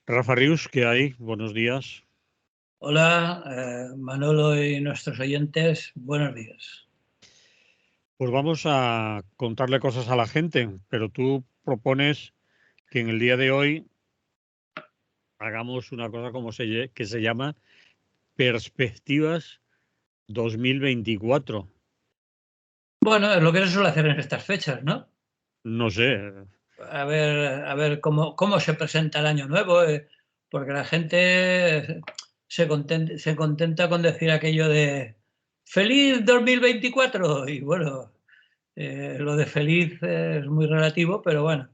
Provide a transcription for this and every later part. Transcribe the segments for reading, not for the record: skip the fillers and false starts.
Rafa Rius, ¿qué hay? Buenos días. Hola, Manolo y nuestros oyentes, buenos días. Pues vamos a contarle cosas a la gente, pero tú propones que en el día de hoy hagamos una cosa que se llama Perspectivas 2024. Bueno, es lo que se suele hacer en estas fechas, ¿no? No sé, A ver cómo se presenta el año nuevo, porque la gente se contenta con decir aquello de ¡Feliz 2024! Y bueno, lo de feliz es muy relativo, pero bueno,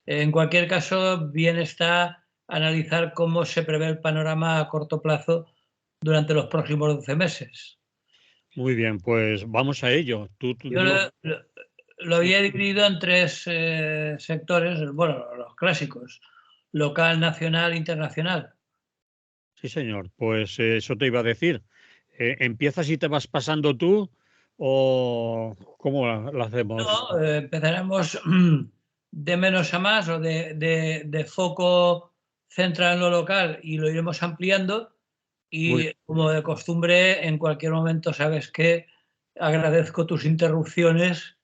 en cualquier caso, bien está analizar cómo se prevé el panorama a corto plazo durante los próximos 12 meses. muy bien, pues vamos a ello. Yo lo Sí, había dividido en tres sectores, bueno, los clásicos, local, nacional, internacional. sí, señor, pues eso te iba a decir. ¿Empiezas y te vas pasando tú o cómo la hacemos? No, empezaremos de menos a más o de foco central en lo local y lo iremos ampliando Muy, y como de costumbre en cualquier momento sabes que agradezco tus interrupciones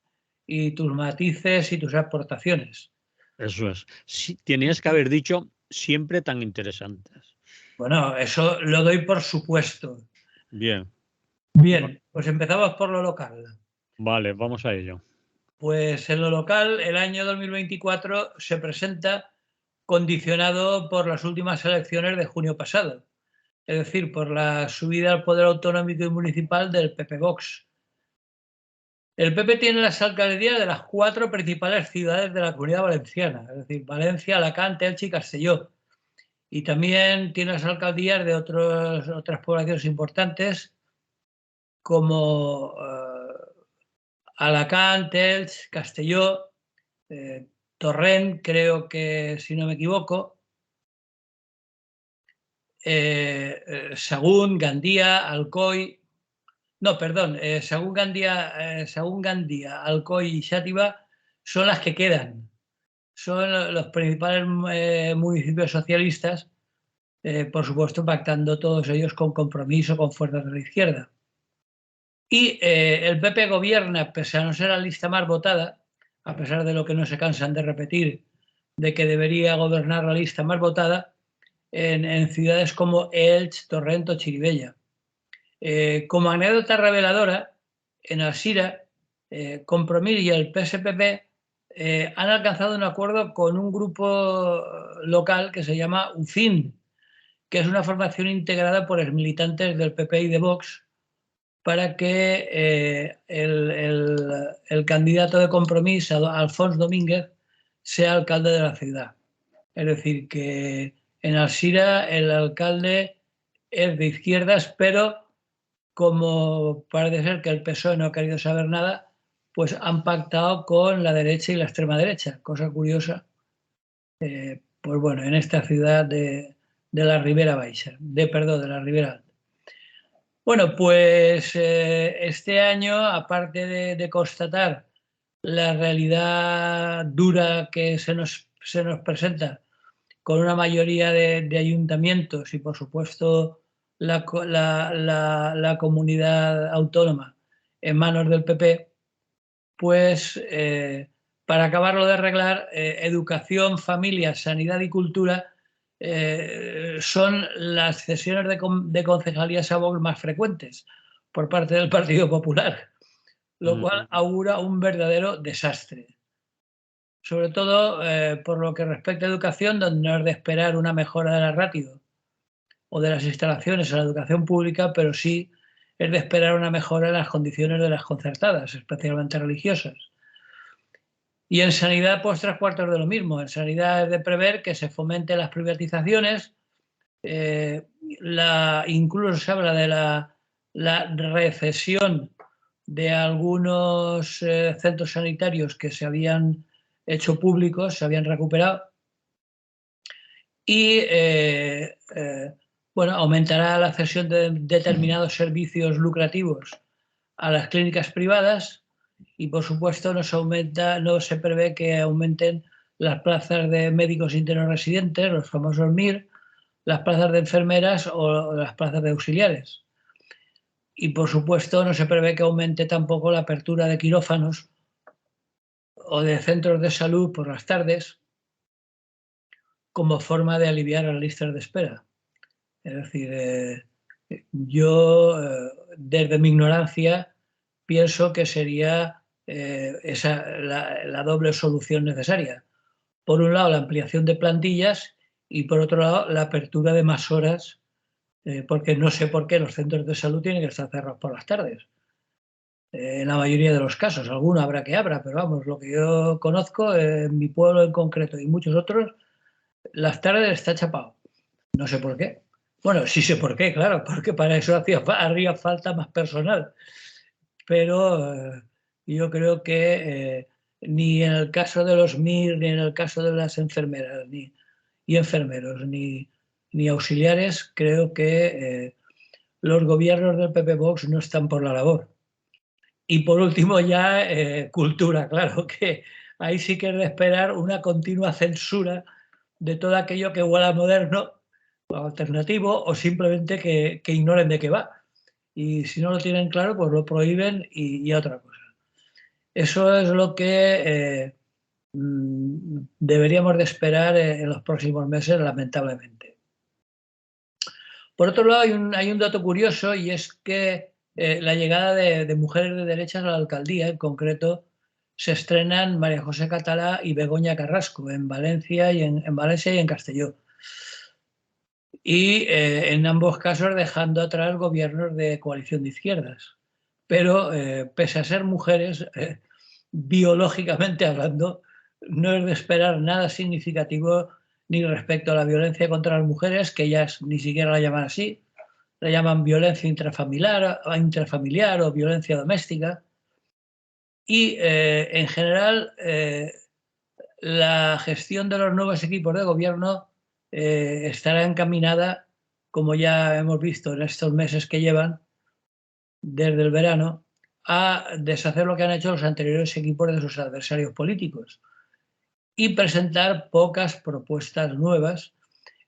y tus matices y tus aportaciones. eso es. Sí, tenías que haber dicho siempre tan interesantes. Bueno, eso lo doy por supuesto. Bien, Bien, pues empezamos por lo local. vale, vamos a ello. Pues en lo local, el año 2024 se presenta condicionado por las últimas elecciones de junio pasado, es decir, por la subida al poder autonómico y municipal del PP Vox. El PP tiene las alcaldías de las 4 principales ciudades de la Comunidad Valenciana, es decir, Valencia, Alacant, Elche y Castelló. Y también tiene las alcaldías de otras poblaciones importantes como Alacant, Elche, Castelló, Torrent, creo que si no me equivoco, Sagún, Gandía, Alcoy, no, perdón, Sagún Gandía, Alcoy y Xàtiva son las que quedan. Son los principales municipios socialistas, por supuesto, pactando todos ellos con compromiso con fuerzas de la izquierda. Y el PP gobierna, pese a no ser la lista más votada, a pesar de lo que no se cansan de repetir, de que debería gobernar la lista más votada, en ciudades como Elche, Torrent o Chirivella. Como anécdota reveladora, en Alzira, Compromís y el PSPP han alcanzado un acuerdo con un grupo local que se llama UCIN, que es una formación integrada por exmilitantes del PP y de Vox, para que el candidato de Compromís, Alfons Domínguez, sea alcalde de la ciudad. Es decir, que en Alzira el alcalde es de izquierdas, pero como parece ser que el PSOE no ha querido saber nada, pues han pactado con la derecha y la extrema derecha, cosa curiosa. Pues bueno, en esta ciudad de la Ribera Baixa, de la Ribera Alta. Bueno, pues este año, aparte de constatar la realidad dura que se nos presenta con una mayoría de ayuntamientos y, por supuesto, la comunidad autónoma en manos del PP, pues para acabarlo de arreglar, educación, familia, sanidad y cultura son las cesiones de concejalías a Vox más frecuentes por parte del Partido Popular, lo cual augura un verdadero desastre. Sobre todo por lo que respecta a educación, donde no es de esperar una mejora de la ratio o de las instalaciones en la educación pública, pero sí es de esperar una mejora en las condiciones de las concertadas, especialmente religiosas. Y en sanidad, pues 3/4 de lo mismo. En sanidad es de prever que se fomenten las privatizaciones, incluso se habla de la recesión de algunos centros sanitarios que se habían hecho públicos, se habían recuperado, y bueno, aumentará la cesión de determinados servicios lucrativos a las clínicas privadas y, por supuesto, no se prevé que aumenten las plazas de médicos internos residentes, los famosos MIR, las plazas de enfermeras o las plazas de auxiliares. Y, por supuesto, no se prevé que aumente tampoco la apertura de quirófanos o de centros de salud por las tardes como forma de aliviar las listas de espera. Es decir, yo, desde mi ignorancia, pienso que sería la doble solución necesaria. Por un lado, la ampliación de plantillas y, por otro lado, la apertura de más horas, porque no sé por qué los centros de salud tienen que estar cerrados por las tardes. En la mayoría de los casos, alguno habrá que abra, pero vamos, lo que yo conozco, en mi pueblo en concreto y muchos otros, las tardes está chapado. No sé por qué. Bueno, sí sé por qué, claro, porque para eso haría falta más personal. Pero yo creo que ni en el caso de los MIR, ni en el caso de las enfermeras y enfermeros, ni auxiliares, creo que los gobiernos del PP Vox no están por la labor. Y por último ya cultura, claro, que ahí sí que es de esperar una continua censura de todo aquello que huela moderno o alternativo o simplemente que ignoren de qué va. Y si no lo tienen claro, pues lo prohíben y otra cosa. Eso es lo que deberíamos de esperar en los próximos meses, lamentablemente. Por otro lado, hay un dato curioso y es que la llegada de mujeres de derechas a la alcaldía, en concreto, se estrenan María José Catalá y Begoña Carrasco en Valencia y en Valencia y en Castelló. Y en ambos casos dejando atrás gobiernos de coalición de izquierdas. Pero pese a ser mujeres, biológicamente hablando, no es de esperar nada significativo ni respecto a la violencia contra las mujeres, que ellas ni siquiera la llaman así, la llaman violencia intrafamiliar o violencia doméstica. Y en general, la gestión de los nuevos equipos de gobierno estará encaminada, como ya hemos visto en estos meses que llevan, desde el verano, a deshacer lo que han hecho los anteriores equipos de sus adversarios políticos y presentar pocas propuestas nuevas,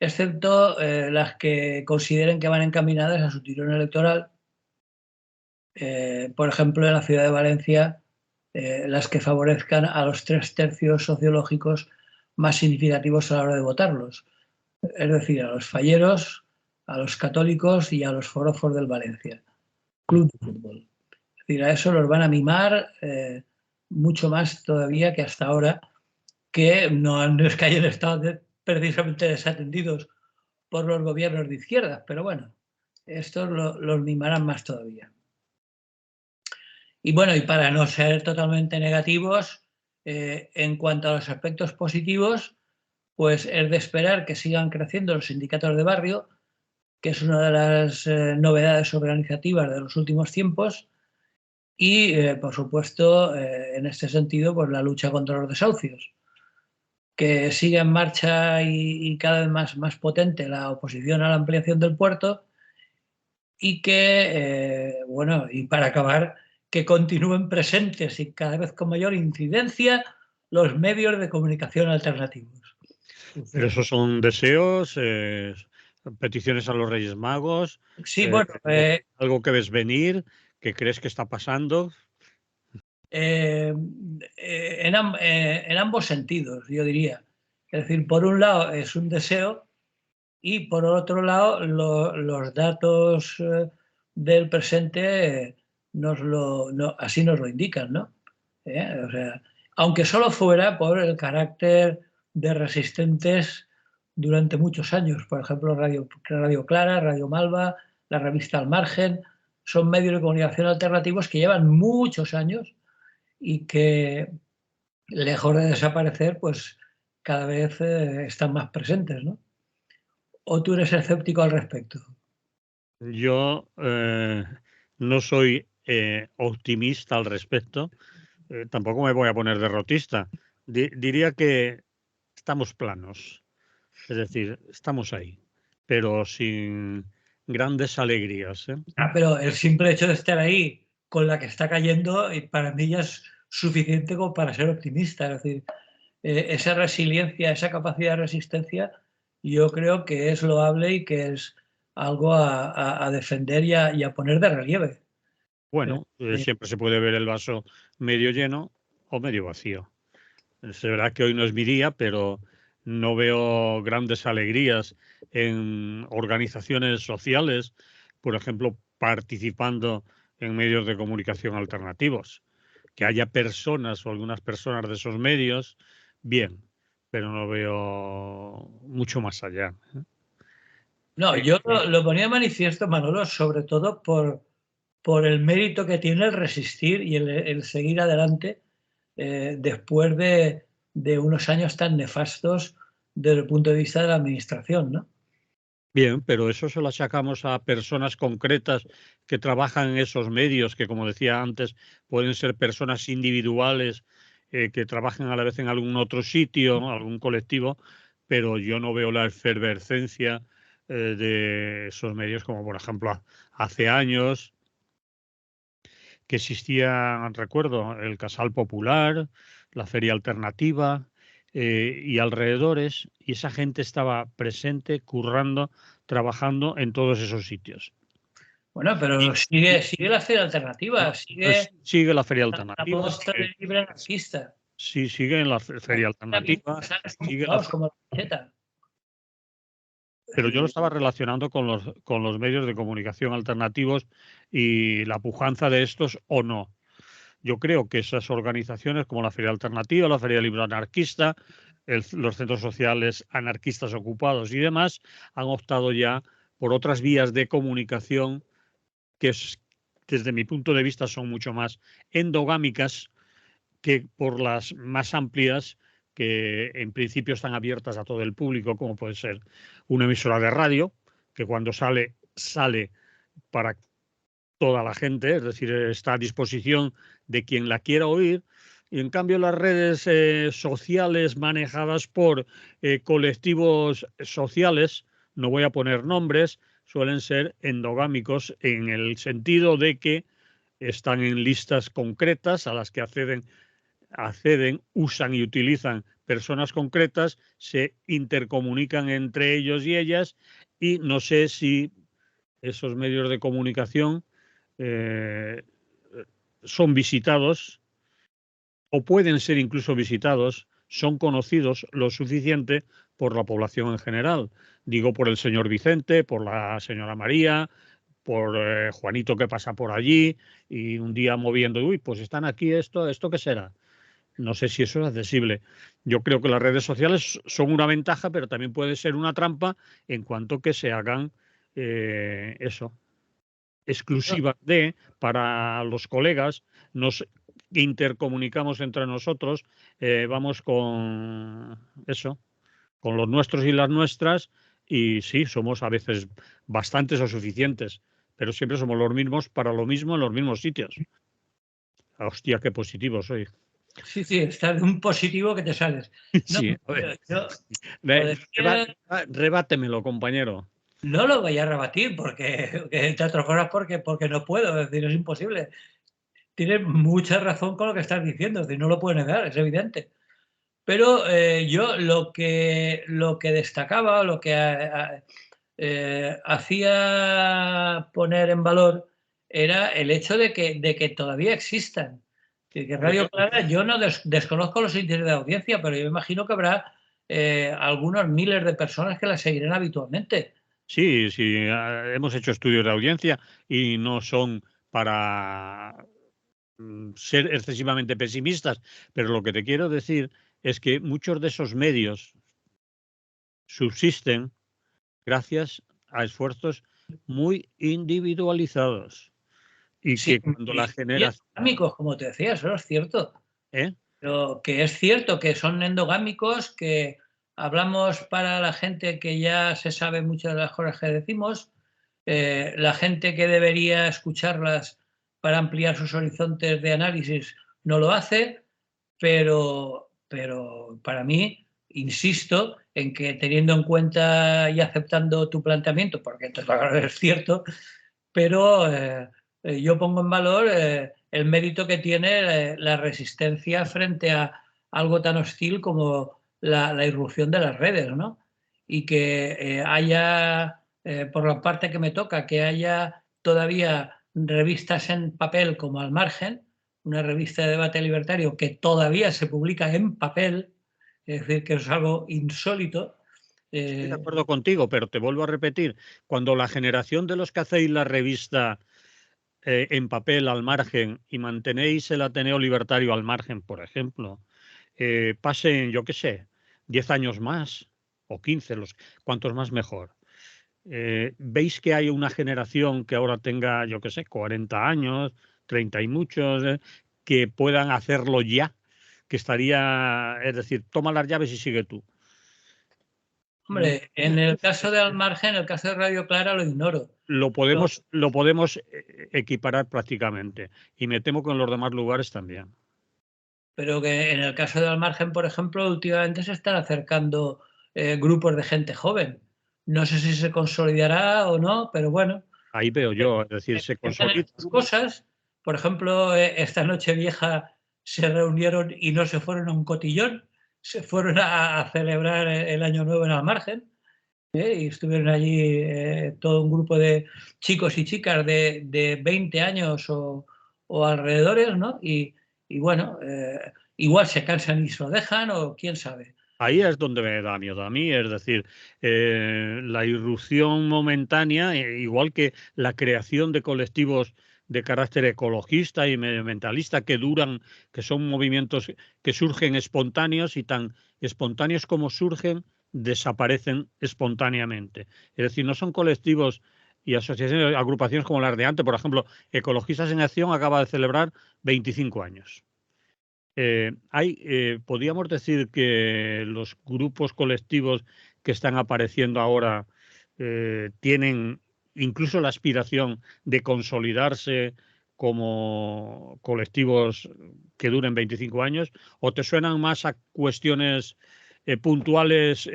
excepto las que consideren que van encaminadas a su tirón electoral. Por ejemplo, en la ciudad de Valencia, las que favorezcan a los 3/3 sociológicos más significativos a la hora de votarlos, es decir, a los falleros, a los católicos y a los forofos del Valencia Club de Fútbol. Es decir, a eso los van a mimar mucho más todavía que hasta ahora, que no es que hayan estado precisamente desatendidos por los gobiernos de izquierdas, pero bueno, estos los mimarán más todavía. Y bueno, y para no ser totalmente negativos, en cuanto a los aspectos positivos, pues es de esperar que sigan creciendo los sindicatos de barrio, que es una de las novedades organizativas de los últimos tiempos, y, por supuesto, en este sentido, pues la lucha contra los desahucios, que sigue en marcha y cada vez más potente la oposición a la ampliación del puerto y que, bueno, y para acabar, que continúen presentes y cada vez con mayor incidencia los medios de comunicación alternativos. Pero esos son deseos, peticiones a los Reyes Magos, Sí, bueno, algo que ves venir, que crees que está pasando. En ambos sentidos, yo diría. Es decir, por un lado es un deseo y por otro lado los datos del presente así nos lo indican, ¿no? O sea, aunque solo fuera por el carácter de resistentes durante muchos años. Por ejemplo, Radio Clara, Radio Malva, la revista Al Margen, son medios de comunicación alternativos que llevan muchos años y que, lejos de desaparecer, pues cada vez están más presentes, ¿no? ¿O tú eres escéptico al respecto? Yo no soy optimista al respecto, tampoco me voy a poner derrotista. Diría que estamos planos, es decir, estamos ahí, pero sin grandes alegrías. Pero el simple hecho de estar ahí con la que está cayendo, para mí ya es suficiente como para ser optimista. Es decir, esa resiliencia, esa capacidad de resistencia, yo creo que es loable y que es algo a defender y a poner de relieve. Bueno, siempre se puede ver el vaso medio lleno o medio vacío. Es verdad que hoy no es mi día, pero no veo grandes alegrías en organizaciones sociales, por ejemplo, participando en medios de comunicación alternativos. Que haya personas o algunas personas de esos medios, bien, pero no veo mucho más allá. No, yo lo ponía de manifiesto, Manolo, sobre todo por el mérito que tiene el resistir y el seguir adelante después de unos años tan nefastos desde el punto de vista de la administración, ¿no? Bien, pero eso se lo achacamos a personas concretas que trabajan en esos medios, que como decía antes, pueden ser personas individuales que trabajan a la vez en algún otro sitio, algún colectivo, pero yo no veo la efervescencia de esos medios como por ejemplo hace años que existía, recuerdo, el Casal Popular, la Feria Alternativa y alrededores, y esa gente estaba presente, currando, trabajando en todos esos sitios. Bueno, pero Y- sigue la feria alternativa, pues sigue sigue la Feria la Alternativa, muestra de libre anarquista. sí, sigue en la Feria Alternativa, sigue la, Como la Pacheta. pero yo lo estaba relacionando con los medios de comunicación alternativos y la pujanza de estos o no. Yo creo que esas organizaciones como la Feria Alternativa, la Feria Libre Anarquista, los centros sociales anarquistas ocupados y demás han optado ya por otras vías de comunicación desde mi punto de vista son mucho más endogámicas que por las más amplias que en principio están abiertas a todo el público, como puede ser una emisora de radio, que cuando sale, sale para toda la gente, es decir, está a disposición de quien la quiera oír. Y en cambio las redes sociales manejadas por colectivos sociales, no voy a poner nombres, suelen ser endogámicos en el sentido de que están en listas concretas a las que acceden, usan y utilizan personas concretas, se intercomunican entre ellos y ellas y no sé si esos medios de comunicación eh, son visitados o pueden ser incluso visitados, son conocidos lo suficiente por la población en general. Digo por el señor Vicente, por la señora María, por Juanito que pasa por allí y un día moviendo, uy, pues están aquí ¿esto qué será? No sé si eso es accesible. Yo creo que las redes sociales son una ventaja, pero también puede ser una trampa en cuanto que se hagan eso, exclusiva para los colegas, nos intercomunicamos entre nosotros, vamos con eso, con los nuestros y las nuestras, y sí, somos a veces bastantes o suficientes, pero siempre somos los mismos para lo mismo en los mismos sitios. Hostia, qué positivo soy. Sí, sí, está de un positivo que te sales. No, Sí, a ver. yo lo decía, Rebátemelo, compañero. no lo voy a rebatir porque, entre otras cosas, porque no puedo, es decir, es imposible. Tienes mucha razón con lo que estás diciendo, es decir, no lo puedo negar, es evidente. Pero yo lo que destacaba, lo que hacía poner en valor era el hecho de que todavía existan. Que Radio Clara, yo no desconozco los índices de audiencia, pero yo imagino que habrá algunos miles de personas que la seguirán habitualmente. Sí, sí, hemos hecho estudios de audiencia y no son para ser excesivamente pesimistas, pero lo que te quiero decir es que muchos de esos medios subsisten gracias a esfuerzos muy individualizados y Sí, que cuando la y generación... endogámicos, como te decía, eso es cierto. ¿Eh? Pero que es cierto que son endogámicos, que hablamos para la gente que ya se sabe muchas de las cosas que decimos, la gente que debería escucharlas para ampliar sus horizontes de análisis no lo hace, pero para mí, insisto en que teniendo en cuenta y aceptando tu planteamiento, porque entonces es cierto, pero yo pongo en valor el mérito que tiene la resistencia frente algo tan hostil como la irrupción de las redes, ¿no? Y que haya, por la parte que me toca, que haya todavía revistas en papel como Al Margen, una revista de debate libertario que todavía se publica en papel, es decir, que es algo insólito. Estoy de acuerdo contigo, pero te vuelvo a repetir, cuando la generación de los que hacéis la revista en papel Al Margen y mantenéis el Ateneo Libertario Al Margen, por ejemplo, pasen, yo qué sé, 10 años más o 15, cuantos más mejor. ¿Veis que hay una generación que ahora tenga, yo qué sé, 40 años, 30 y muchos, que puedan hacerlo ya? Que estaría, es decir, toma las llaves y sigue tú. Hombre, en el caso de Al Margen, en el caso de Radio Clara lo ignoro. Lo podemos equiparar prácticamente y me temo que en los demás lugares también. Pero que en el caso de Al Margen, por ejemplo, últimamente se están acercando grupos de gente joven. No sé si se consolidará o no, pero bueno. Ahí veo yo, es decir, se consolida. Cosas, por ejemplo, esta noche vieja se reunieron y no se fueron a un cotillón, se fueron a celebrar el Año Nuevo en Al Margen. Y estuvieron allí todo un grupo de chicos y chicas de 20 años o alrededores, ¿no? Y bueno, igual se cansan y se lo dejan o quién sabe. Ahí es donde me da miedo a mí, es decir, la irrupción momentánea, igual que la creación de colectivos de carácter ecologista y medioambientalista que duran, que son movimientos que surgen espontáneos y tan espontáneos como surgen, desaparecen espontáneamente. Es decir, no son colectivos y asociaciones, agrupaciones como las de antes. Por ejemplo, Ecologistas en Acción acaba de celebrar 25 años. Podríamos decir que los grupos colectivos que están apareciendo ahora tienen incluso la aspiración de consolidarse como colectivos que duren 25 años, o te suenan más a cuestiones puntuales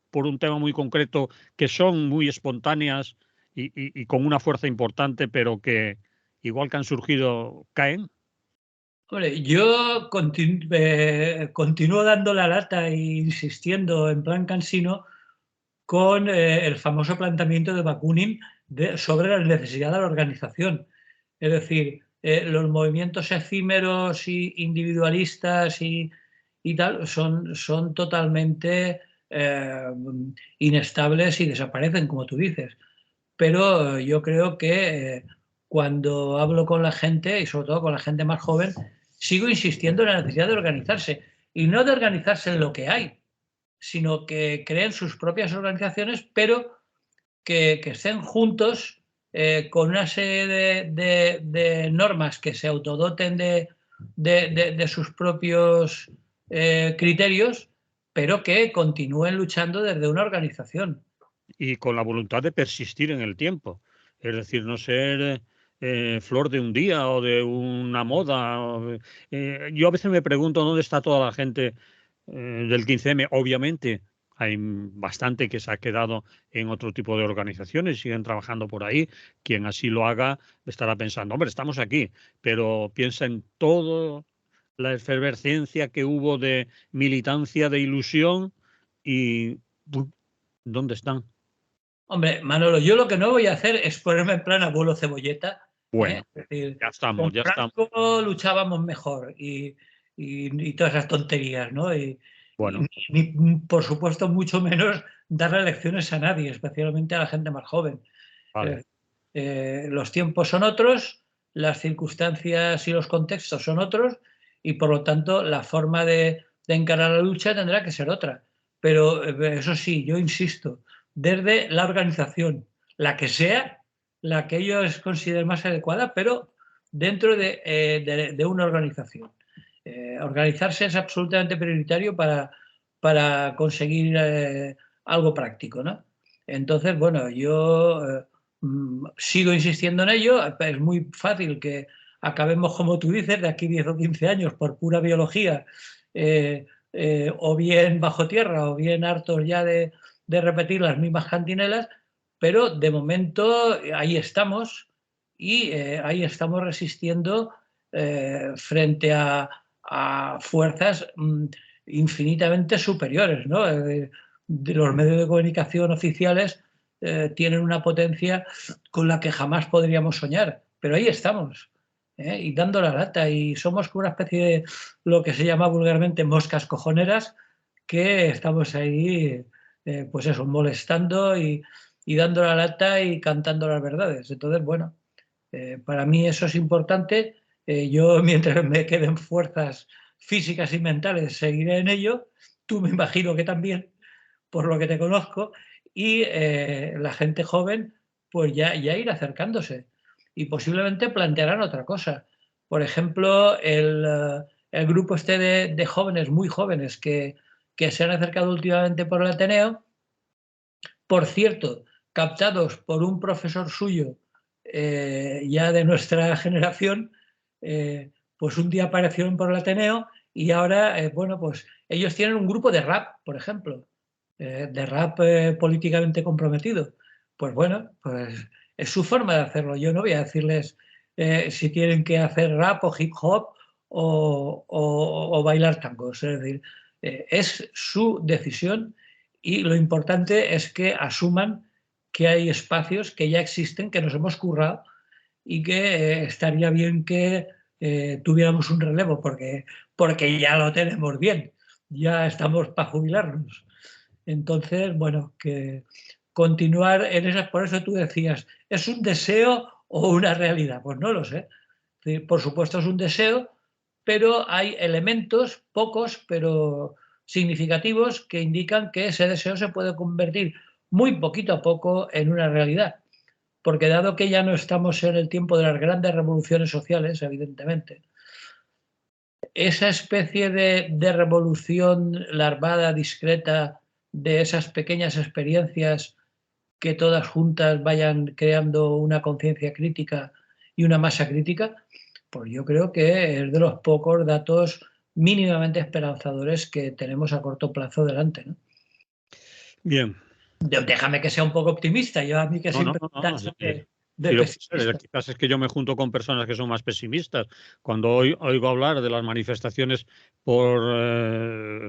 por un tema muy concreto que son muy espontáneas y con una fuerza importante, pero que igual que han surgido, caen. Hombre, yo continúo dando la lata e insistiendo en plan cansino con el famoso planteamiento de Bakunin sobre la necesidad de la organización. Es decir, los movimientos efímeros y individualistas y tal son totalmente inestables y desaparecen, como tú dices. Pero yo creo que cuando hablo con la gente, y sobre todo con la gente más joven, sigo insistiendo en la necesidad de organizarse. Y no de organizarse en lo que hay, sino que creen sus propias organizaciones, pero que estén juntos con una serie de normas que se autodoten de sus propios criterios, pero que continúen luchando desde una organización. Y con la voluntad de persistir en el tiempo. Es decir, no ser flor de un día o de una moda. Yo a veces me pregunto dónde está toda la gente del 15M. Obviamente hay bastante que se ha quedado en otro tipo de organizaciones, siguen trabajando por ahí. Quien así lo haga estará pensando, hombre, estamos aquí, pero piensa en todo la efervescencia que hubo de militancia, de ilusión y ¿dónde están? Hombre, Manolo, yo lo que no voy a hacer es ponerme en plan abuelo cebolleta. Bueno, Es decir, ya estamos, con ya estamos. Franco luchábamos mejor y todas esas tonterías, ¿no? Bueno, Por supuesto, mucho menos darle lecciones a nadie, especialmente a la gente más joven. vale. Los tiempos son otros, las circunstancias y los contextos son otros y por lo tanto la forma de encarar la lucha tendrá que ser otra. Pero eso sí, yo insisto, desde la organización, la que sea, la que ellos consideren más adecuada, pero dentro de una organización. Organizarse es absolutamente prioritario para conseguir algo práctico, ¿no? Entonces, bueno, yo sigo insistiendo en ello. Es muy fácil que acabemos, como tú dices, de aquí 10 o 15 años por pura biología, o bien bajo tierra, o bien hartos ya de repetir las mismas cantinelas, pero de momento ahí estamos y ahí estamos resistiendo frente a a fuerzas infinitamente superiores, ¿no? De los medios de comunicación oficiales tienen una potencia con la que jamás podríamos soñar, pero ahí estamos, y dando la lata, y somos como una especie de lo que se llama vulgarmente moscas cojoneras, que estamos ahí, pues eso, molestando y dando la lata y cantando las verdades. Entonces, bueno, para mí eso es importante. Yo, mientras me queden fuerzas físicas y mentales, seguiré en ello. Tú me imagino que también, por lo que te conozco. Y la gente joven, pues ya irá acercándose. Y posiblemente plantearán otra cosa. Por ejemplo, el grupo este de jóvenes, muy jóvenes, que se han acercado últimamente por el Ateneo, por cierto, captados por un profesor suyo, ya de nuestra generación, pues un día aparecieron por el Ateneo y ahora, bueno, pues ellos tienen un grupo de rap, por ejemplo, de rap políticamente comprometido. Pues bueno, pues es su forma de hacerlo. Yo no voy a decirles si tienen que hacer rap o hip hop o bailar tangos. Es decir, es su decisión y lo importante es que asuman que hay espacios que ya existen, que nos hemos currado y que estaría bien que tuviéramos un relevo, porque ya lo tenemos bien, ya estamos para jubilarnos. Entonces, bueno, que continuar en esas, por eso tú decías, ¿es un deseo o una realidad? Pues no lo sé. Por supuesto es un deseo, pero hay elementos, pocos, pero significativos, que indican que ese deseo se puede convertir muy poquito a poco en una realidad. Porque dado que ya no estamos en el tiempo de las grandes revoluciones sociales, evidentemente, esa especie de revolución larvada, discreta, de esas pequeñas experiencias que todas juntas vayan creando una conciencia crítica y una masa crítica, pues yo creo que es de los pocos datos mínimamente esperanzadores que tenemos a corto plazo delante, ¿no? Bien. Déjame que sea un poco optimista. Yo a mí que No, no, siempre no, no. de Sí lo puede ser. pesimista. Quizás es que yo me junto con personas que son más pesimistas. Cuando oigo hablar de las manifestaciones por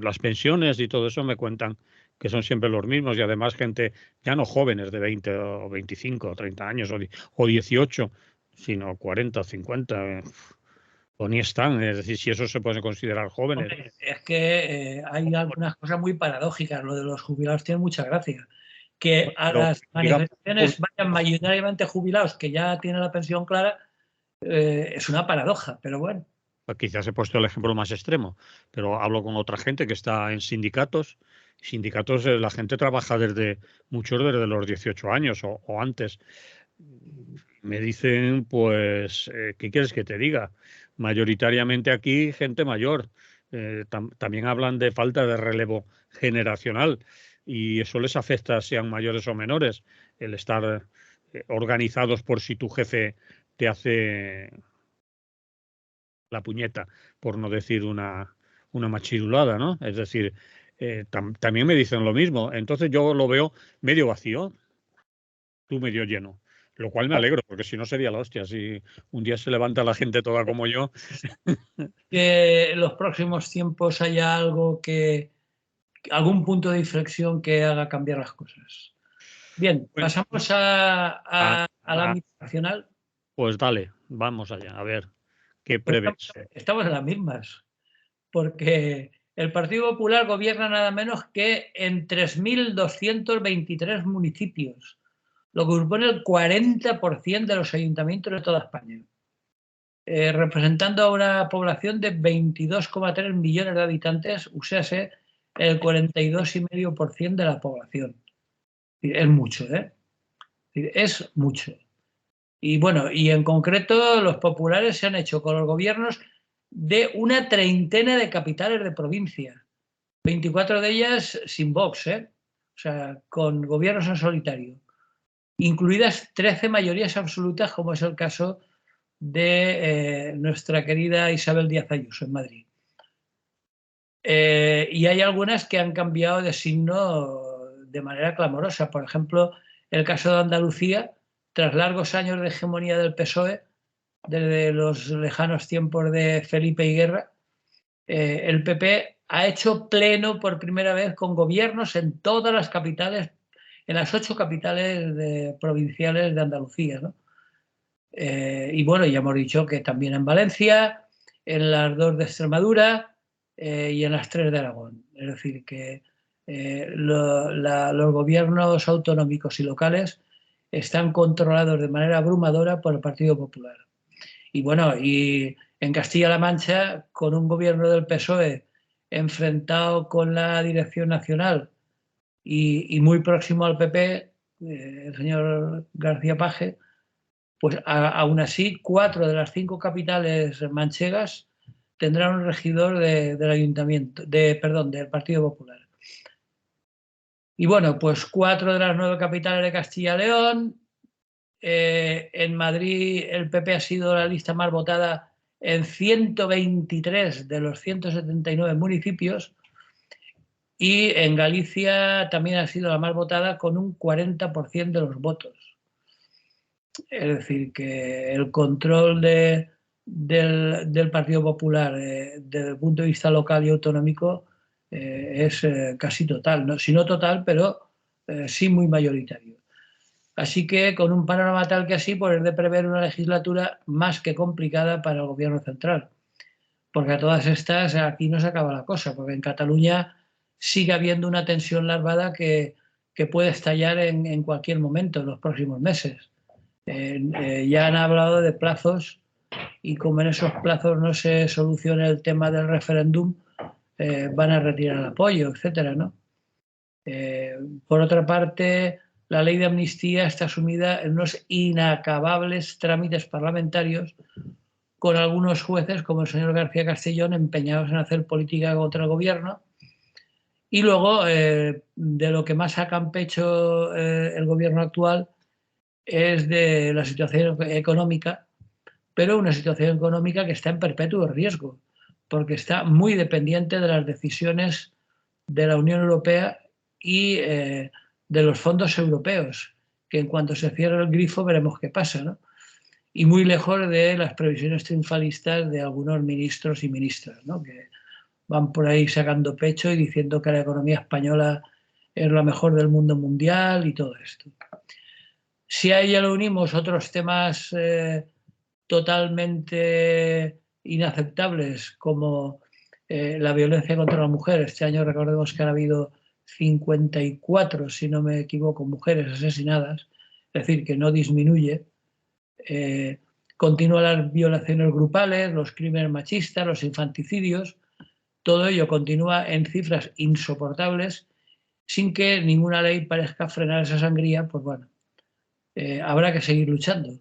las pensiones y todo eso, me cuentan que son siempre los mismos y además gente ya no jóvenes de 20 o 25 o 30 años o 18, sino 40 o 50. O ni están. Es decir, si eso se puede considerar jóvenes. Hombre, es que hay algunas cosas muy paradójicas. Lo de los jubilados tiene mucha gracia. Que a Pero, las digamos, manifestaciones vayan mayoritariamente jubilados que ya tienen la pensión clara, es una paradoja, pero bueno. quizás he puesto el ejemplo más extremo, pero hablo con otra gente que está en sindicatos. Sindicatos, la gente trabaja muchos desde los 18 años o antes. Me dicen, pues, ¿qué quieres que te diga? Mayoritariamente aquí gente mayor. También hablan de falta de relevo generacional y eso les afecta, sean mayores o menores, el estar organizados por si tu jefe te hace la puñeta, por no decir una machirulada, ¿no? Es decir, también me dicen lo mismo. Entonces yo lo veo medio vacío, tú medio lleno. Lo cual me alegro, porque si no sería la hostia. Si un día se levanta la gente toda como yo. Que en los próximos tiempos haya algún punto de inflexión que haga cambiar las cosas. Bien, Bueno, pasamos a- al ámbito nacional. pues dale, vamos allá, a ver qué Pues prevés. estamos en las mismas, porque el Partido Popular gobierna nada menos que en 3.223 municipios, lo que supone el 40% de los ayuntamientos de toda España, representando a una población de 22,3 millones de habitantes, uséase el 42,5% de la población. Es mucho, ¿eh? Es mucho. Y bueno, y en concreto los populares se han hecho con los gobiernos de una treintena de capitales de provincia, 24 de ellas sin Vox, o sea, con gobiernos en solitario, incluidas 13 mayorías absolutas, como es el caso de nuestra querida Isabel Díaz Ayuso en Madrid. Y hay algunas que han cambiado de signo de manera clamorosa. Por ejemplo, el caso de Andalucía, tras largos años de hegemonía del PSOE, desde los lejanos tiempos de Felipe y Guerra, el PP ha hecho pleno por primera vez con gobiernos en todas las capitales, en las 8 capitales provinciales de Andalucía, ¿no? Y bueno, ya hemos dicho que también en Valencia, en las 2 de Extremadura y en las 3 de Aragón. Es decir, que los gobiernos autonómicos y locales están controlados de manera abrumadora por el Partido Popular. Y bueno, y en Castilla-La Mancha, con un gobierno del PSOE enfrentado con la dirección nacional y muy próximo al PP, el señor García Paje, pues aún así 4 de las 5 capitales manchegas tendrán un regidor del ayuntamiento, del Partido Popular. Y bueno, pues 4 de las 9 capitales de Castilla y León. En Madrid el PP ha sido la lista más votada en 123 de los 179 municipios, y en Galicia también ha sido la más votada con un 40% de los votos. Es decir, que el control del Partido Popular desde el punto de vista local y autonómico es casi total, ¿no? Si no total, pero sí muy mayoritario. Así que con un panorama tal que así, pues es de prever una legislatura más que complicada para el gobierno central. Porque a todas estas aquí no se acaba la cosa, porque en Cataluña sigue habiendo una tensión larvada que puede estallar en cualquier momento en los próximos meses. Ya han hablado de plazos, y como en esos plazos no se solucione el tema del referéndum, van a retirar el apoyo, etcétera, ¿no? Por otra parte, la ley de amnistía está sumida en unos inacabables trámites parlamentarios, con algunos jueces, como el señor García Castellón, empeñados en hacer política contra el gobierno. Y luego, de lo que más saca pecho el gobierno actual es de la situación económica, pero una situación económica que está en perpetuo riesgo, porque está muy dependiente de las decisiones de la Unión Europea y de los fondos europeos, que en cuanto se cierre el grifo veremos qué pasa, ¿no? Y muy lejos de las previsiones triunfalistas de algunos ministros y ministras, ¿no? Que van por ahí sacando pecho y diciendo que la economía española es la mejor del mundo mundial y todo esto. Si a ella le unimos otros temas totalmente inaceptables, como la violencia contra la mujer. Este año recordemos que han habido 54, si no me equivoco, mujeres asesinadas, es decir, que no disminuye. Continúan las violaciones grupales, los crímenes machistas, los infanticidios. Todo ello continúa en cifras insoportables, sin que ninguna ley parezca frenar esa sangría. Pues bueno, habrá que seguir luchando,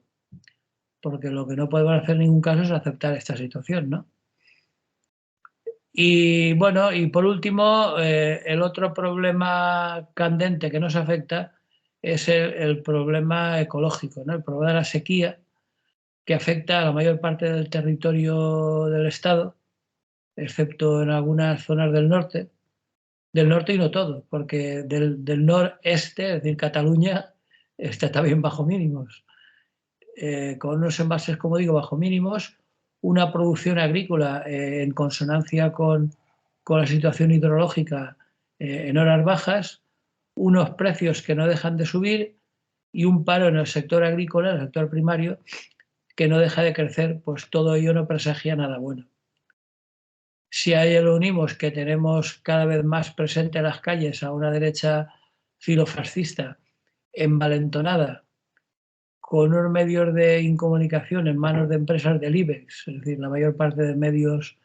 porque lo que no podemos hacer en ningún caso es aceptar esta situación, ¿no? Y bueno, y por último, el otro problema candente que nos afecta es el problema ecológico, ¿no? El problema de la sequía, que afecta a la mayor parte del territorio del Estado, excepto en algunas zonas del norte y no todo, porque del noreste, es decir, Cataluña, está también bajo mínimos. Con unos envases, como digo, bajo mínimos, una producción agrícola en consonancia con la situación hidrológica en horas bajas, unos precios que no dejan de subir y un paro en el sector agrícola, en el sector primario, que no deja de crecer. Pues todo ello no presagia nada bueno. Si a ello lo unimos que tenemos cada vez más presente en las calles a una derecha filofascista envalentonada, con unos medios de incomunicación en manos de empresas del IBEX, es decir, la mayor parte de medios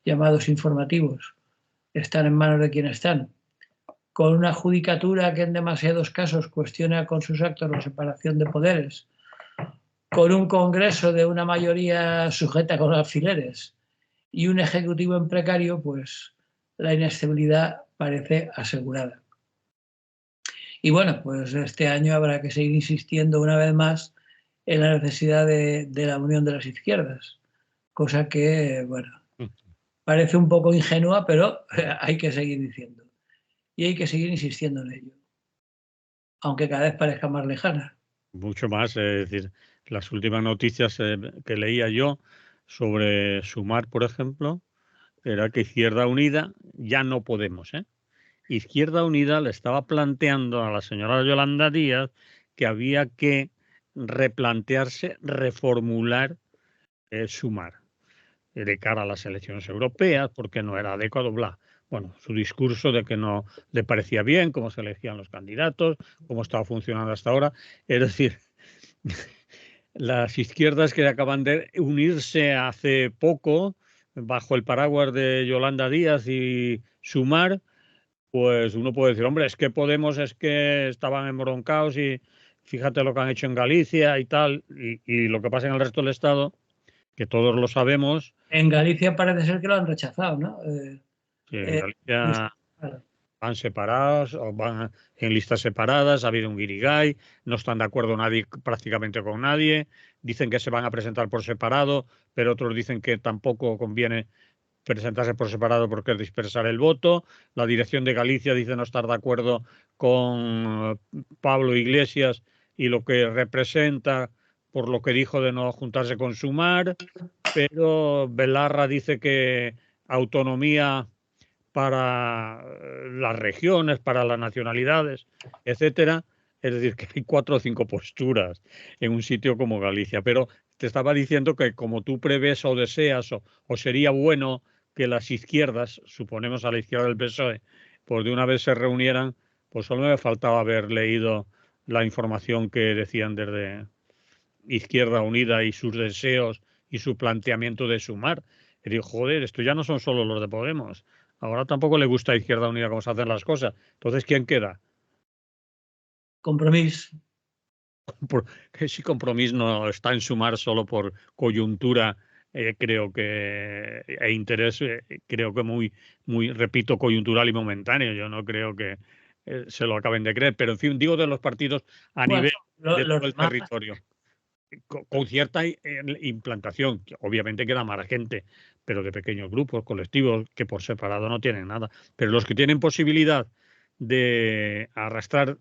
llamados informativos están en manos de quien están, con una judicatura que en demasiados casos cuestiona con sus actos la separación de poderes, con un Congreso de una mayoría sujeta con alfileres y un Ejecutivo en precario, pues la inestabilidad parece asegurada. Y bueno, pues este año habrá que seguir insistiendo una vez más en la necesidad de la unión de las izquierdas, cosa que, bueno, parece un poco ingenua, pero hay que seguir diciendo. Y hay que seguir insistiendo en ello, aunque cada vez parezca más lejana. Mucho más, es decir, las últimas noticias que leía yo sobre Sumar, por ejemplo, era que Izquierda Unida, ya no Podemos, Izquierda Unida le estaba planteando a la señora Yolanda Díaz que había que replantearse, reformular Sumar de cara a las elecciones europeas, porque no era adecuado, bla. Bueno, su discurso de que no le parecía bien cómo se elegían los candidatos, cómo estaba funcionando hasta ahora. Es decir, las izquierdas que acaban de unirse hace poco, bajo el paraguas de Yolanda Díaz y Sumar, pues uno puede decir, hombre, es que Podemos es que estaban embroncados y fíjate lo que han hecho en Galicia y tal, y lo que pasa en el resto del Estado, que todos lo sabemos. En Galicia parece ser que lo han rechazado, ¿no? Sí, en Pues, Galicia claro. van separados o van en listas separadas, ha habido un guirigay, no están de acuerdo nadie prácticamente con nadie, dicen que se van a presentar por separado, pero otros dicen que tampoco conviene presentarse por separado porque es dispersar el voto. La dirección de Galicia dice no estar de acuerdo con Pablo Iglesias y lo que representa por lo que dijo de no juntarse con Sumar, pero Belarra dice que autonomía para las regiones, para las nacionalidades, etcétera. Es decir, que hay 4 o 5 posturas en un sitio como Galicia. Pero te estaba diciendo que como tú prevés o deseas o sería bueno que las izquierdas, suponemos a la izquierda del PSOE, pues de una vez se reunieran, pues solo me faltaba haber leído la información que decían desde Izquierda Unida y sus deseos y su planteamiento de Sumar. Y digo, joder, esto ya no son solo los de Podemos. Ahora tampoco le gusta a Izquierda Unida cómo se hacen las cosas. Entonces, ¿quién queda? Compromís. Que si Compromís no está en Sumar solo por coyuntura, creo que e interés, creo que muy, repito, coyuntural y momentáneo. Yo no creo que se lo acaben de creer. Pero en fin, digo de los partidos a Bueno, nivel de los todo el demás, territorio. Con cierta implantación, obviamente queda más gente, pero de pequeños grupos, colectivos, que por separado no tienen nada. Pero los que tienen posibilidad de arrastrar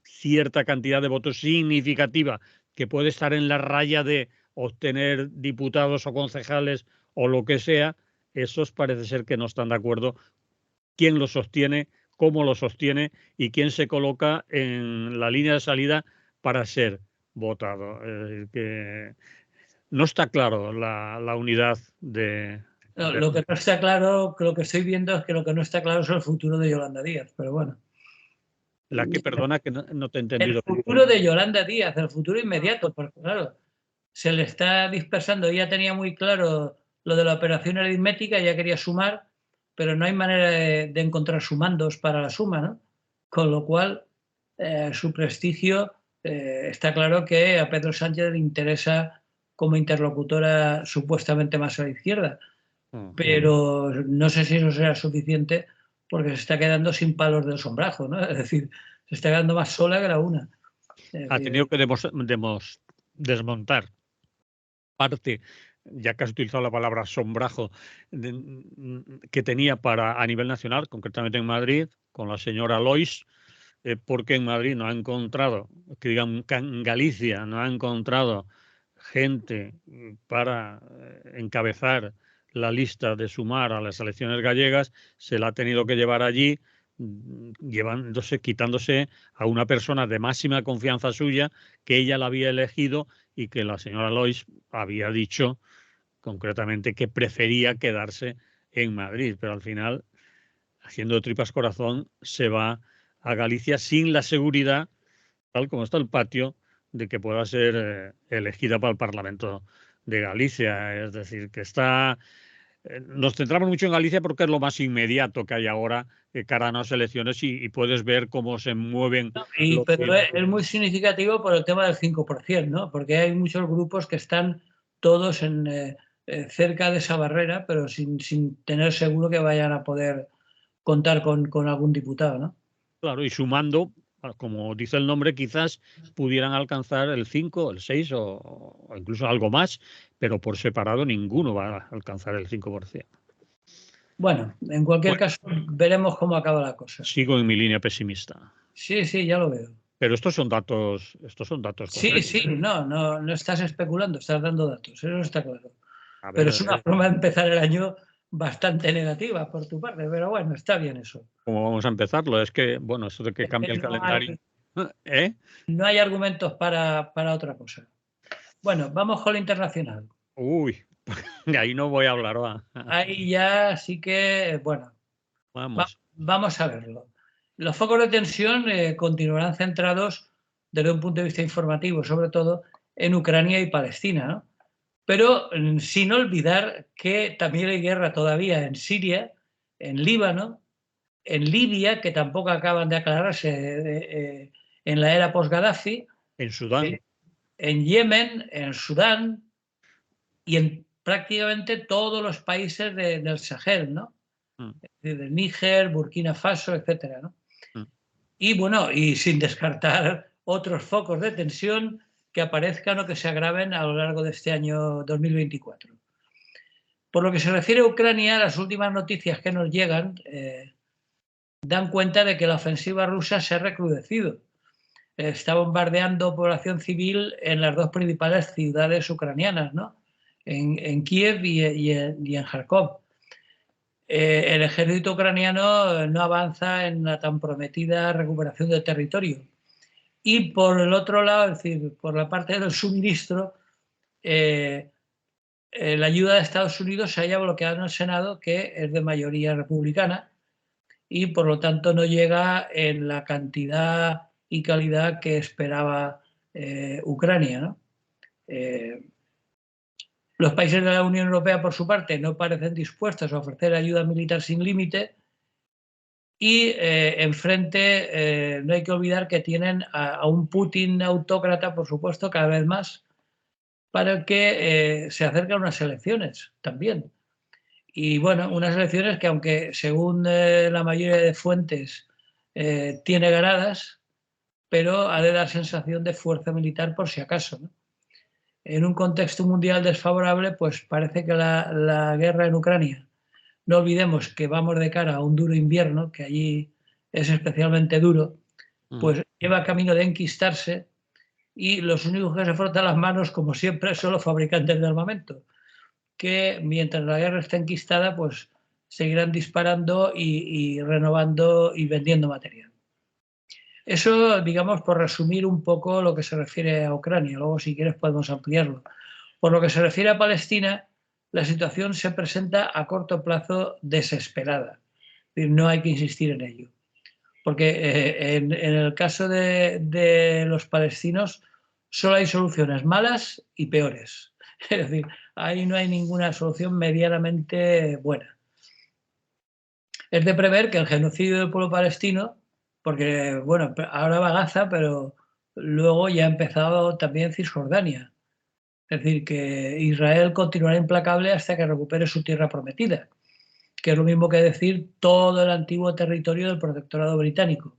cierta cantidad de votos significativa, que puede estar en la raya de obtener diputados o concejales o lo que sea, esos parece ser que no están de acuerdo quién lo sostiene, cómo lo sostiene y quién se coloca en la línea de salida para ser votado. Es decir, que no está claro la unidad lo que no está claro, lo que estoy viendo es que lo que no está claro es el futuro de Yolanda Díaz, pero bueno. la que, perdona, que no te he El entendido. futuro de Yolanda Díaz, el futuro inmediato, porque claro, se le está dispersando. Ella tenía muy claro lo de la operación aritmética, ya quería sumar, pero no hay manera de encontrar sumandos para la suma, ¿no? Con lo cual, su prestigio, está claro que a Pedro Sánchez le interesa como interlocutora supuestamente más a la izquierda, pero no sé si eso será suficiente porque se está quedando sin palos del sombrajo, ¿no? Es decir, se está quedando más sola que la una. Ha tenido que desmontar parte, ya que has utilizado la palabra sombrajo, que tenía para a nivel nacional, concretamente en Madrid, con la señora Lois, porque en Madrid no ha encontrado, que digamos que en Galicia no ha encontrado gente para encabezar la lista de Sumar a las elecciones gallegas, se la ha tenido que llevar allí, quitándose a una persona de máxima confianza suya, que ella la había elegido y que la señora Lois había dicho concretamente que prefería quedarse en Madrid, pero al final, haciendo tripas corazón, se va a Galicia sin la seguridad, tal como está el patio, de que pueda ser elegida para el Parlamento de Galicia. Es decir, que está... nos centramos mucho en Galicia porque es lo más inmediato que hay ahora cara a las elecciones y puedes ver cómo se mueven los... Pero es muy significativo por el tema del 5%, ¿no? Porque hay muchos grupos que están todos cerca de esa barrera, pero sin tener seguro que vayan a poder contar con algún diputado, ¿no? Claro, y sumando, como dice el nombre, quizás pudieran alcanzar el 5, el 6 o incluso algo más, pero por separado ninguno va a alcanzar el 5%. Bueno, en cualquier Bueno, caso, veremos cómo acaba la cosa. sigo en mi línea pesimista. Sí, ya lo veo. Pero estos son datos Sí, concretos. no estás especulando, estás dando datos, eso está claro. A ver, Pero es una forma de empezar el año bastante negativa por tu parte, pero bueno, está bien eso. ¿Cómo vamos a empezarlo? Es que, bueno, eso de que Es que cambie el calendario. ¿Eh? no hay argumentos para otra cosa. Bueno, vamos con lo internacional. Uy, de ahí no voy a hablar, va. Ahí ya sí que, bueno, Vamos. vamos a verlo. Los focos de tensión continuarán centrados desde un punto de vista informativo, sobre todo en Ucrania y Palestina, ¿no? Pero sin olvidar que también hay guerra todavía en Siria, en Líbano, en Libia, que tampoco acaban de aclararse en la era post-Gaddafi, En Sudán. en Yemen, en Sudán y en prácticamente todos los países del Sahel, ¿no? Mm, De Níger, Burkina Faso, etcétera, ¿no? mm. Y bueno, y sin descartar otros focos de tensión que aparezcan o que se agraven a lo largo de este año 2024. Por lo que se refiere a Ucrania, las últimas noticias que nos llegan dan cuenta de que la ofensiva rusa se ha recrudecido. Está bombardeando población civil en las dos principales ciudades ucranianas, ¿no? En Kiev y en Kharkov. El ejército ucraniano no avanza en la tan prometida recuperación del territorio. Y por el otro lado, es decir, por la parte del suministro, la ayuda de Estados Unidos se haya bloqueado en el Senado, que es de mayoría republicana, y por lo tanto no llega en la cantidad y calidad que esperaba Ucrania, ¿no? Los países de la Unión Europea, por su parte, no parecen dispuestos a ofrecer ayuda militar sin límite y enfrente no hay que olvidar que tienen a un Putin autócrata, por supuesto, cada vez más, para el que se acercan unas elecciones también. Y bueno, unas elecciones que aunque según la mayoría de fuentes tiene ganadas, pero ha de dar sensación de fuerza militar por si acaso, ¿no? En un contexto mundial desfavorable, pues parece que la guerra en Ucrania, no olvidemos que vamos de cara a un duro invierno, que allí es especialmente duro, pues lleva camino de enquistarse y los únicos que se frotan las manos, como siempre, son los fabricantes de armamento, que mientras la guerra esté enquistada, pues seguirán disparando y renovando y vendiendo material. Eso, digamos, por resumir un poco lo que se refiere a Ucrania. Luego, si quieres, podemos ampliarlo. Por lo que se refiere a Palestina, la situación se presenta a corto plazo desesperada. Es decir, no hay que insistir en ello. Porque en el caso de los palestinos solo hay soluciones malas y peores. Es decir, ahí no hay ninguna solución medianamente buena. Es de prever que el genocidio del pueblo palestino, porque bueno, ahora va Gaza, pero luego ya ha empezado también Cisjordania. Es decir, que Israel continuará implacable hasta que recupere su tierra prometida, que es lo mismo que decir todo el antiguo territorio del protectorado británico.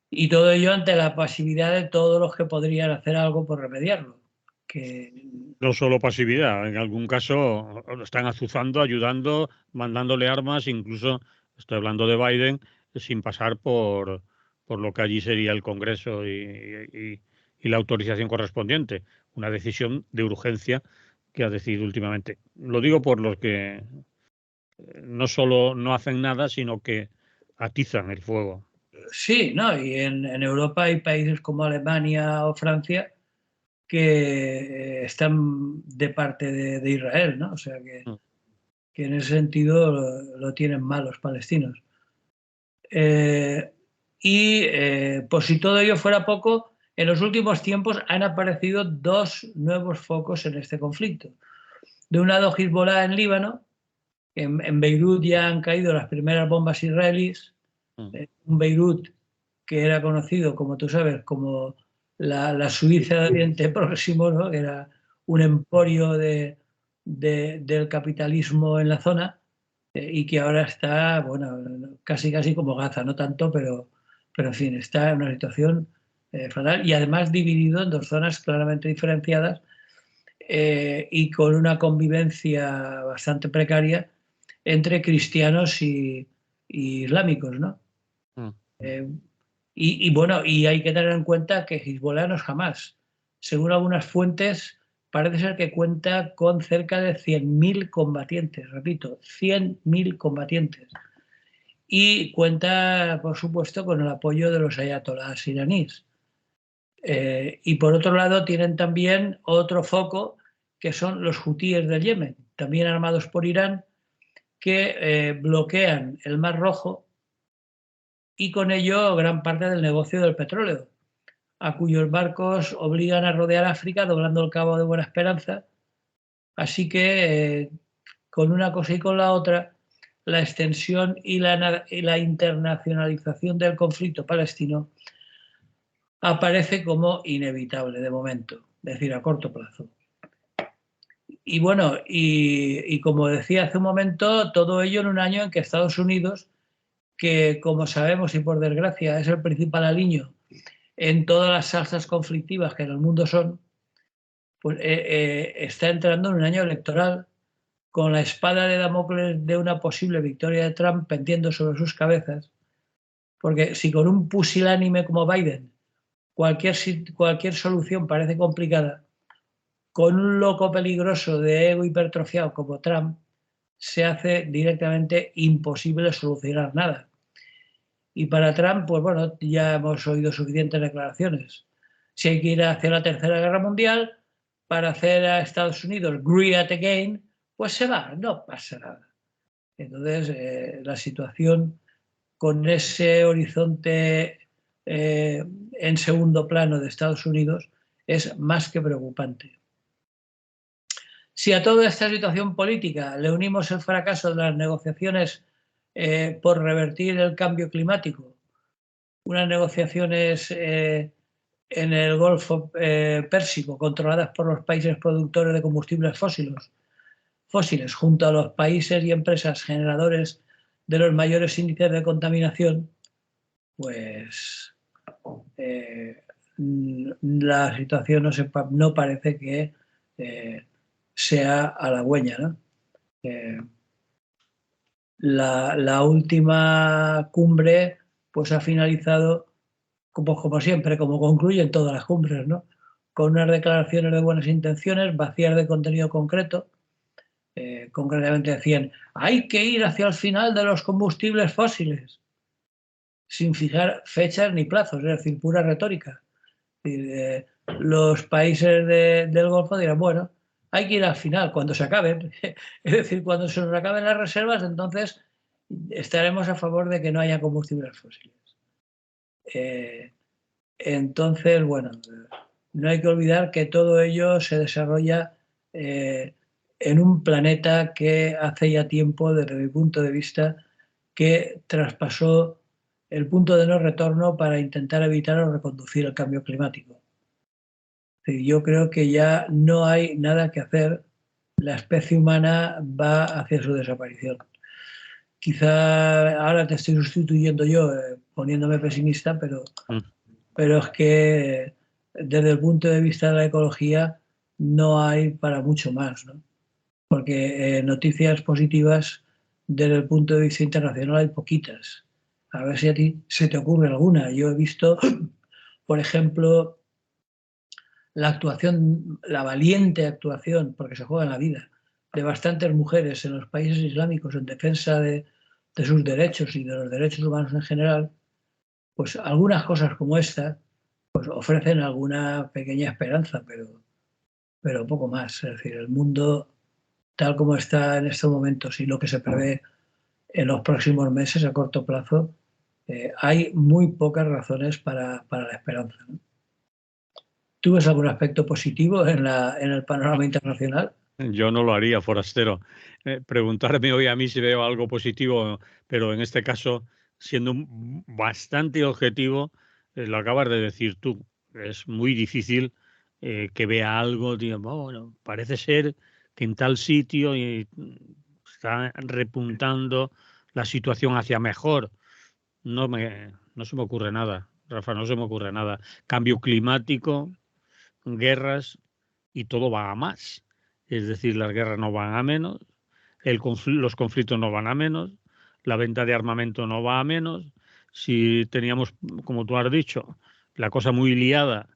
Y todo ello ante la pasividad de todos los que podrían hacer algo por remediarlo. Que... No solo pasividad, en algún caso lo están azuzando, ayudando, mandándole armas, incluso estoy hablando de Biden, sin pasar por lo que allí sería el Congreso y la autorización correspondiente. Una decisión de urgencia que ha decidido últimamente. Lo digo por los que no solo no hacen nada, sino que atizan el fuego. Sí, ¿no? Y en Europa hay países como Alemania o Francia que están de parte de Israel, ¿no? O sea que en ese sentido lo tienen mal los palestinos. Por si todo ello fuera poco, en los últimos tiempos han aparecido dos nuevos focos en este conflicto. De un lado, Hezbollah en Líbano. En Beirut ya han caído las primeras bombas israelíes. Un Beirut que era conocido, como tú sabes, como la Suiza de Oriente Próximo, ¿no? Que era un emporio del capitalismo en la zona y que ahora está, bueno, casi como Gaza, no tanto, pero en fin, está en una situación fatal y además dividido en dos zonas claramente diferenciadas y con una convivencia bastante precaria entre cristianos y islámicos, ¿no? Y bueno, y hay que tener en cuenta que Hezbollah no es jamás. Según algunas fuentes, parece ser que cuenta con cerca de 100.000 combatientes, repito, 100.000 combatientes. Y cuenta, por supuesto, con el apoyo de los ayatolás iraníes. Y por otro lado tienen también otro foco, que son los hutíes del Yemen, también armados por Irán, que bloquean el Mar Rojo y con ello gran parte del negocio del petróleo, a cuyos barcos obligan a rodear África doblando el Cabo de Buena Esperanza. Así que con una cosa y con la otra, la extensión y la internacionalización del conflicto palestino aparece como inevitable de momento, es decir, a corto plazo. Y bueno, y como decía hace un momento, todo ello en un año en que Estados Unidos, que como sabemos y por desgracia es el principal aliño en todas las salsas conflictivas que en el mundo son, pues está entrando en un año electoral con la espada de Damocles de una posible victoria de Trump pendiendo sobre sus cabezas, porque si con un pusilánime como Biden cualquier solución parece complicada, con un loco peligroso de ego hipertrofiado como Trump, se hace directamente imposible solucionar nada. Y para Trump, pues bueno, ya hemos oído suficientes declaraciones. Si hay que ir hacia la Tercera Guerra Mundial para hacer a Estados Unidos great again, pues se va, no pasa nada. Entonces, la situación con ese horizonte en segundo plano de Estados Unidos es más que preocupante. Si a toda esta situación política le unimos el fracaso de las negociaciones por revertir el cambio climático, unas negociaciones en el Golfo Pérsico controladas por los países productores de combustibles fósiles junto a los países y empresas generadores de los mayores índices de contaminación, pues la situación no parece que sea halagüeña, ¿no? La última cumbre pues ha finalizado como siempre, como concluyen todas las cumbres, ¿no? Con unas declaraciones de buenas intenciones vacías de contenido concreto. Concretamente decían, hay que ir hacia el final de los combustibles fósiles, sin fijar fechas ni plazos, es decir, pura retórica. Los países del Golfo dirán, bueno, hay que ir al final, cuando se acaben. Es decir, cuando se nos acaben las reservas, entonces estaremos a favor de que no haya combustibles fósiles. Entonces, bueno, no hay que olvidar que todo ello se desarrolla en un planeta que hace ya tiempo, desde mi punto de vista, que traspasó el punto de no retorno para intentar evitar o reconducir el cambio climático. Yo creo que ya no hay nada que hacer. La especie humana va hacia su desaparición. Quizá ahora te estoy sustituyendo yo poniéndome pesimista, pero es que desde el punto de vista de la ecología no hay para mucho más, ¿no? Porque noticias positivas desde el punto de vista internacional hay poquitas. A ver si a ti se te ocurre alguna. Yo he visto, por ejemplo, la valiente actuación, porque se juega en la vida, de bastantes mujeres en los países islámicos en defensa de sus derechos y de los derechos humanos en general, pues algunas cosas como esta pues ofrecen alguna pequeña esperanza, pero poco más. Es decir, el mundo tal como está en estos momentos y lo que se prevé en los próximos meses a corto plazo, hay muy pocas razones para la esperanza, ¿no? ¿Tú ves algún aspecto positivo en el panorama internacional? Yo no lo haría, forastero. Preguntarme hoy a mí si veo algo positivo, pero en este caso, siendo bastante objetivo, lo acabas de decir tú. Es muy difícil que vea algo, diga, bueno, parece ser que en tal sitio está repuntando la situación hacia mejor. No se me ocurre nada, Rafa, no se me ocurre nada. Cambio climático, guerras y todo va a más. Es decir, las guerras no van a menos, los conflictos no van a menos, la venta de armamento no va a menos. Si teníamos, como tú has dicho, la cosa muy liada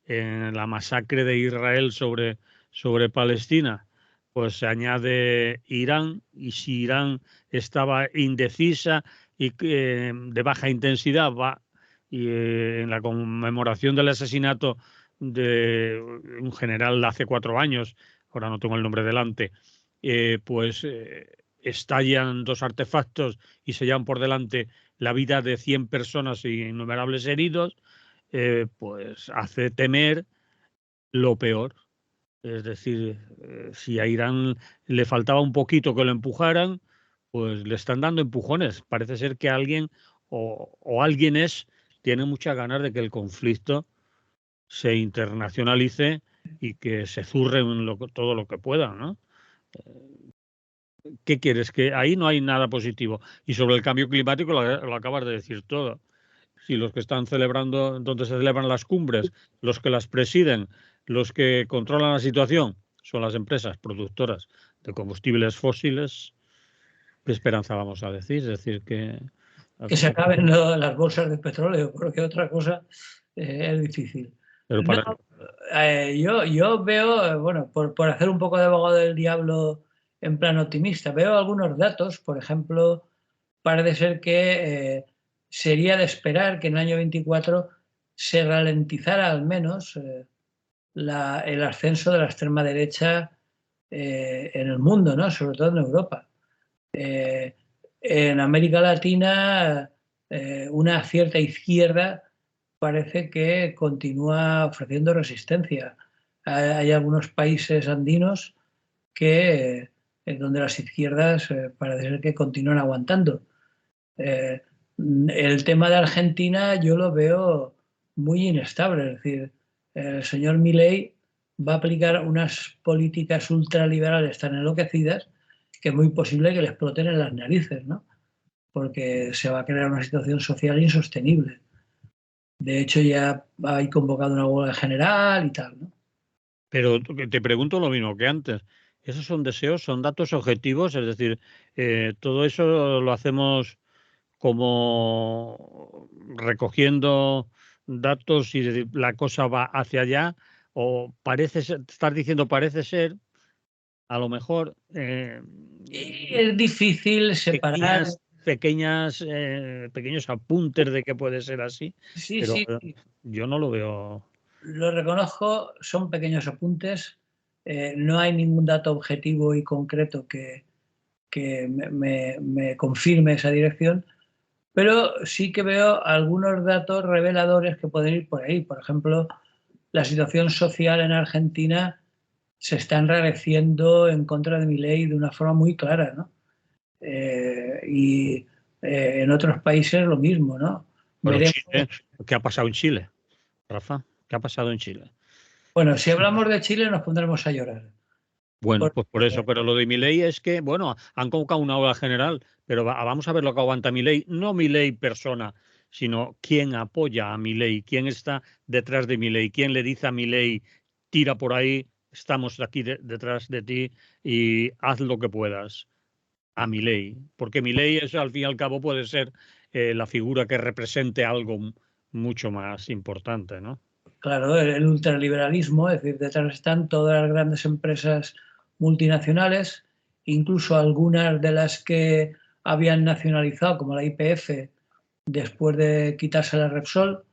en la masacre de Israel sobre sobre Palestina, pues se añade Irán, y si Irán estaba indecisa y de baja intensidad, va y en la conmemoración del asesinato de un general de hace 4 años, ahora no tengo el nombre delante, pues estallan 2 artefactos y se llevan por delante la vida de 100 personas y innumerables heridos, pues hace temer lo peor. Es decir, si a Irán le faltaba un poquito que lo empujaran, pues le están dando empujones. Parece ser que alguien o alguienes tiene muchas ganas de que el conflicto se internacionalice y que se zurren todo lo que puedan, ¿no? ¿Qué quieres? Que ahí no hay nada positivo. Y sobre el cambio climático lo acabas de decir todo. Si los que están celebrando, donde se celebran las cumbres, los que las presiden, los que controlan la situación, son las empresas productoras de combustibles fósiles, ¿qué esperanza vamos a decir? Es decir, que se acaben las bolsas de petróleo, porque otra cosa es difícil. pero No, yo veo, bueno, por hacer un poco de abogado del diablo en plan optimista, veo algunos datos. Por ejemplo, parece ser que sería de esperar que en el año 24 se ralentizara al menos el ascenso de la extrema derecha en el mundo, ¿no? Sobre todo en Europa. En América Latina, una cierta izquierda parece que continúa ofreciendo resistencia. Hay algunos países andinos que, donde las izquierdas parece ser que continúan aguantando. El tema de Argentina yo lo veo muy inestable. Es decir, el señor Milei va a aplicar unas políticas ultraliberales tan enloquecidas que es muy posible que le exploten en las narices, ¿no? Porque se va a crear una situación social insostenible. De hecho, ya hay convocado una huelga general y tal, ¿no? Pero te pregunto lo mismo que antes. ¿Esos son deseos, son datos objetivos? Es decir, todo eso lo hacemos como recogiendo datos y decir, la cosa va hacia allá, o parece ser, estás diciendo parece ser, a lo mejor Es difícil separar. pequeños apuntes de que puede ser así, Sí, pero sí, yo no lo veo. lo reconozco, son pequeños apuntes. No hay ningún dato objetivo y concreto que me confirme esa dirección, pero sí que veo algunos datos reveladores que pueden ir por ahí. Por ejemplo, la situación social en Argentina se está enrareciendo en contra de Milei de una forma muy clara, ¿no? Y en otros países lo mismo, ¿no? Pero Veremos. Chile, ¿qué ha pasado en Chile, Rafa? ¿Qué ha pasado en Chile? Bueno, si hablamos de Chile nos pondremos a llorar. Bueno, pues por eso, Porque, pero lo de Milei es que, bueno, han convocado una huelga general, pero vamos a ver lo que aguanta Milei, no Milei persona, sino quién apoya a Milei, quién está detrás de Milei, quién le dice a Milei, tira por ahí, estamos aquí detrás de ti y haz lo que puedas a Milei, porque Milei es, al fin y al cabo, puede ser la figura que represente algo mucho más importante, ¿no? claro, el ultraliberalismo, es decir, detrás están todas las grandes empresas multinacionales, incluso algunas de las que habían nacionalizado, como la YPF, después de quitarse la Repsol,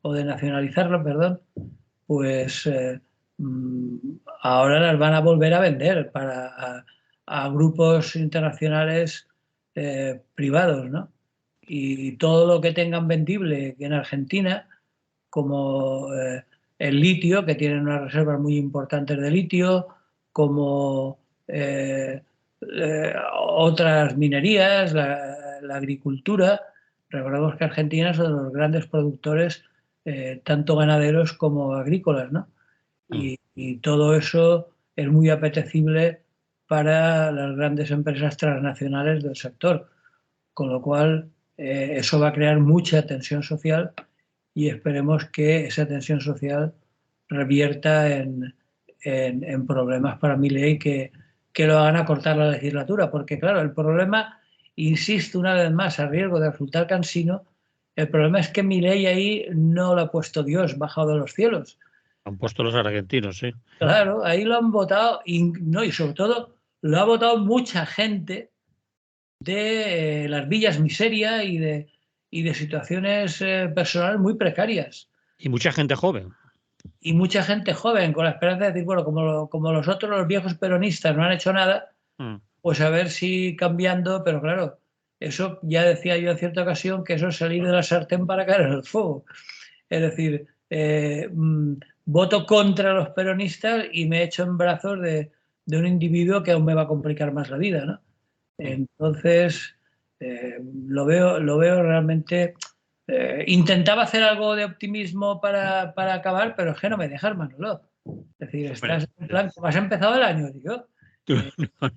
o de nacionalizarlo, perdón, pues mm, ahora las van a volver a vender a grupos internacionales privados, ¿no? Y todo lo que tengan vendible en Argentina, como el litio, que tienen unas reservas muy importantes de litio, como otras minerías, la agricultura. Recordemos que Argentina es uno de los grandes productores, tanto ganaderos como agrícolas, ¿no? Mm. Y todo eso es muy apetecible para las grandes empresas transnacionales del sector, con lo cual eso va a crear mucha tensión social y esperemos que esa tensión social revierta en problemas para Milei que lo hagan acortar la legislatura, porque claro, el problema, insisto una vez más, a riesgo de resultar cansino, el problema es que Milei ahí no lo ha puesto Dios bajado de los cielos. Han puesto los argentinos, sí. Claro, ahí lo han votado, no, y sobre todo lo ha votado mucha gente de las villas miseria y de situaciones personales muy precarias. Y mucha gente joven. Y mucha gente joven con la esperanza de decir, bueno, como los otros, los viejos peronistas no han hecho nada, pues a ver si cambiando, pero claro, eso ya decía yo en cierta ocasión que eso es salir de la sartén para caer en el fuego. Es decir, voto contra los peronistas y me echo en brazos de un individuo que aún me va a complicar más la vida, ¿no? Entonces, lo veo realmente. Intentaba hacer algo de optimismo para acabar, pero es que no me dejas, Manolo. Es decir, estás en plan, ¿cómo has empezado el año, tío?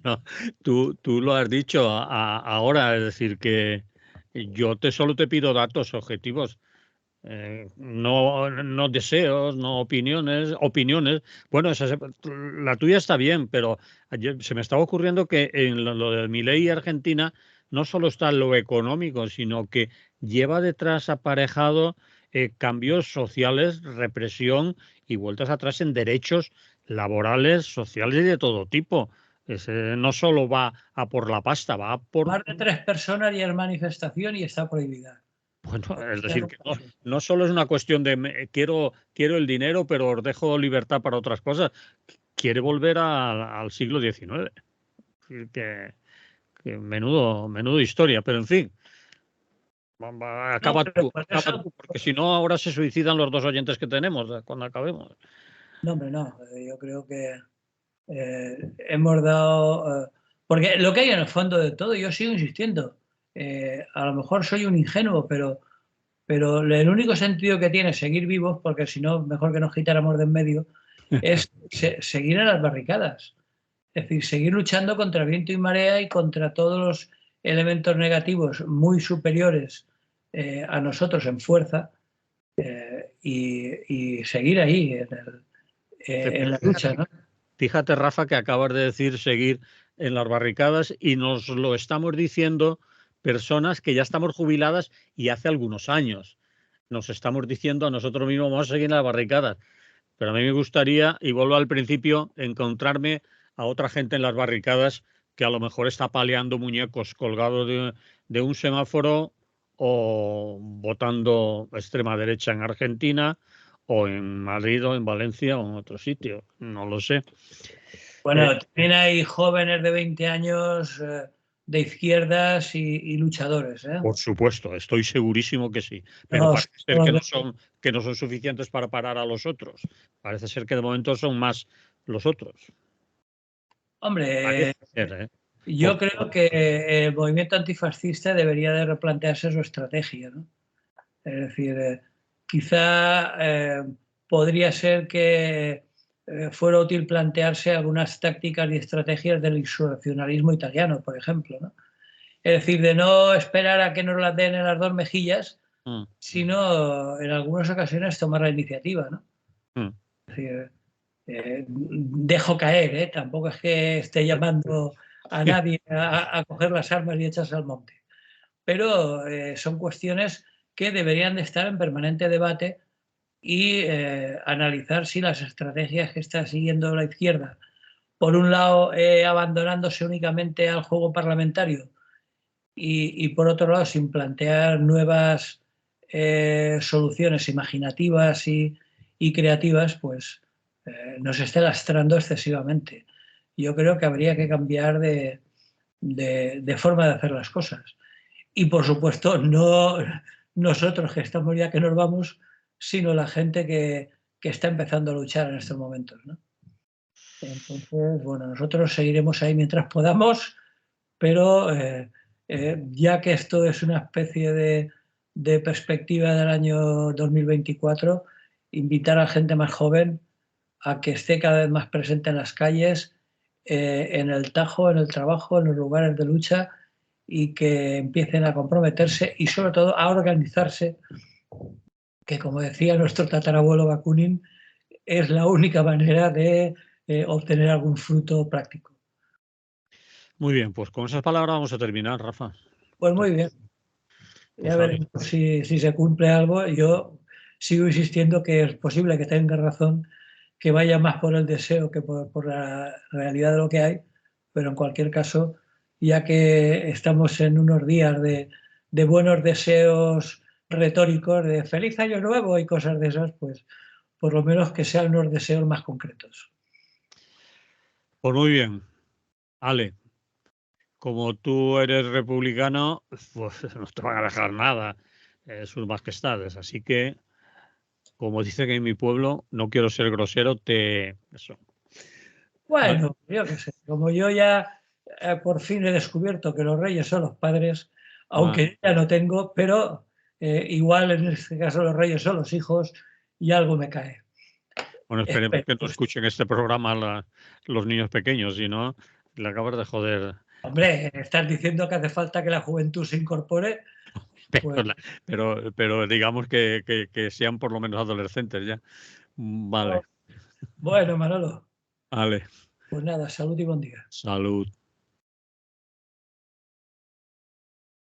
No, tú lo has dicho ahora, es decir, que yo solo te pido datos objetivos. No deseos, no opiniones. Bueno, la tuya está bien, pero ayer se me estaba ocurriendo que en lo de Milei y Argentina no solo está lo económico, sino que lleva detrás aparejado cambios sociales, represión y vueltas atrás en derechos laborales, sociales y de todo tipo. No solo va a por la pasta, va a por... Más de 3 personas y es manifestación y está prohibida. Bueno, es decir, que no solo es una cuestión de quiero el dinero, pero os dejo libertad para otras cosas. Quiere volver al siglo XIX. Que menudo historia, pero en fin. Acaba tú, porque si no, ahora se suicidan los 2 oyentes que tenemos cuando acabemos. No, hombre, no. Yo creo que hemos dado... porque lo que hay en el fondo de todo, yo sigo insistiendo, a lo mejor soy un ingenuo, pero el único sentido que tiene seguir vivos, porque si no, mejor que nos quitáramos de en medio, es seguir en las barricadas. Es decir, seguir luchando contra viento y marea y contra todos los elementos negativos muy superiores a nosotros en fuerza y seguir ahí en la lucha, ¿no? Fíjate, Rafa, que acabas de decir seguir en las barricadas y nos lo estamos diciendo personas que ya estamos jubiladas y hace algunos años. Nos estamos diciendo a nosotros mismos, vamos a seguir en las barricadas. Pero a mí me gustaría, y vuelvo al principio, encontrarme a otra gente en las barricadas que a lo mejor está paleando muñecos colgados de un semáforo o votando extrema derecha en Argentina o en Madrid o en Valencia o en otro sitio. No lo sé. Bueno, también hay jóvenes de 20 años de izquierdas y luchadores, ¿eh? Por supuesto, estoy segurísimo que sí, pero No, parece ser que no son suficientes para parar a los otros. Parece ser que de momento son más los otros. hombre, Parece ser, ¿eh? yo creo que el movimiento antifascista debería de replantearse su estrategia, ¿no? Es decir, quizá podría ser que fuera útil plantearse algunas tácticas y estrategias del insurreccionalismo italiano, por ejemplo, ¿no? Es decir, de no esperar a que nos las den en las 2 mejillas, sino en algunas ocasiones tomar la iniciativa, ¿no? Es decir, dejo caer, ¿eh? Tampoco es que esté llamando a nadie a coger las armas y echarse al monte. Pero son cuestiones que deberían de estar en permanente debate y analizar si las estrategias que está siguiendo la izquierda, por un lado abandonándose únicamente al juego parlamentario y por otro lado sin plantear nuevas soluciones imaginativas y creativas, pues nos esté lastrando excesivamente. Yo creo que habría que cambiar de forma de hacer las cosas. Y por supuesto, no nosotros que estamos ya que nos vamos, sino la gente que está empezando a luchar en estos momentos, ¿no? Entonces, bueno, nosotros seguiremos ahí mientras podamos, pero ya que esto es una especie de perspectiva del año 2024, invitar a la gente más joven a que esté cada vez más presente en las calles, en el Tajo, en el trabajo, en los lugares de lucha y que empiecen a comprometerse y sobre todo a organizarse, que como decía nuestro tatarabuelo Bakunin, es la única manera de obtener algún fruto práctico. Muy bien, pues con esas palabras vamos a terminar, Rafa. Pues muy bien. Ya veremos si se cumple algo. Yo sigo insistiendo que es posible que tenga razón, que vaya más por el deseo que por la realidad de lo que hay, pero en cualquier caso, ya que estamos en unos días de buenos deseos retóricos, de feliz año nuevo y cosas de esas, pues por lo menos que sean unos deseos más concretos. Pues muy bien, Ale, como tú eres republicano, pues no te van a dejar nada sus majestades, así que, como dicen en mi pueblo, no quiero ser grosero, eso. Bueno, yo qué sé, como yo ya por fin he descubierto que los reyes son los padres, aunque ya no tengo, pero igual en este caso los reyes son los hijos y algo me cae. Bueno, esperemos que no escuchen este programa los niños pequeños, si no, le acabas de joder. Hombre, estás diciendo que hace falta que la juventud se incorpore. Pues, Pero digamos que sean por lo menos adolescentes ya. Vale. bueno, Manolo, Vale. pues nada, salud y buen día. Salud.